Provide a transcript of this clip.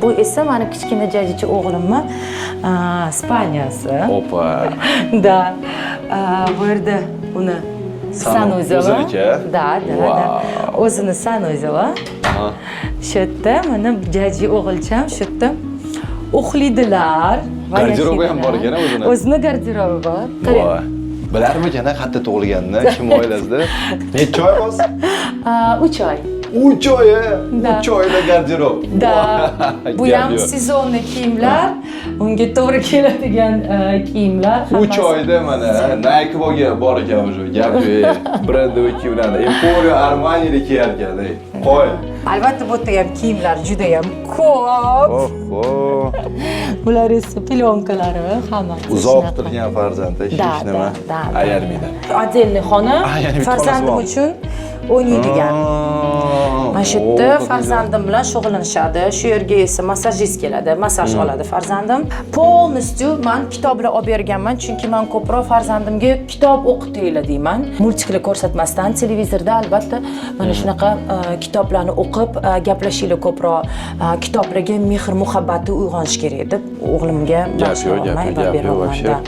Bu esa mani kichkina jajicha o'g'limni Ispaniyasi. Opa. Da. Bu yerda uni Sanuzova. O'ziniki? Da. O'zini Sanuzova. Shu yerda mana jaji o'g'ilcham shu yerda uxlaydilar. Garderobi ham bor ekan o'zini. O'zini garderobi bor. Voy. Bilarmikan qatta tug'ilganini kim oilasida? Necha oy hozir? 3 oy. 3 oy. 3 oyda garderob. Da. Bu ham sezonniy kiyimlar, unga to'g'ri keladigan kiyimlar. 3 oyda mana Nike bor ekan o'sha. Gapi brendoviy kiyimlarni Emporio Armani'da kiyar ekan. Qo'y. Albatta bu yerda ham kiyimlar juda ham ko'p. Oho. Bular esa plyonkalari hammasi. Uzoq turgan farzand hech nima ayarmaydi. Отдельный xona ya'ni bitta farzandim xonasi uchun o'ynaydigan. Mana shu yerda farzandim bilan shug'ullanishadi. Shu yerga esa massajist keladi, massaj oladi farzandim. Polностью men kitoblar olib berganman, chunki men ko'proq farzandimga kitob o'qitaylar deyman. Multiklar ko'rsatmasdan televizorda albatta mana shunaqa kitoblarni o'qib, gaplashinglar ko'proq, kitoblarga mehr muhabbati uyg'onish kerak deb o'g'limga gap yo'q,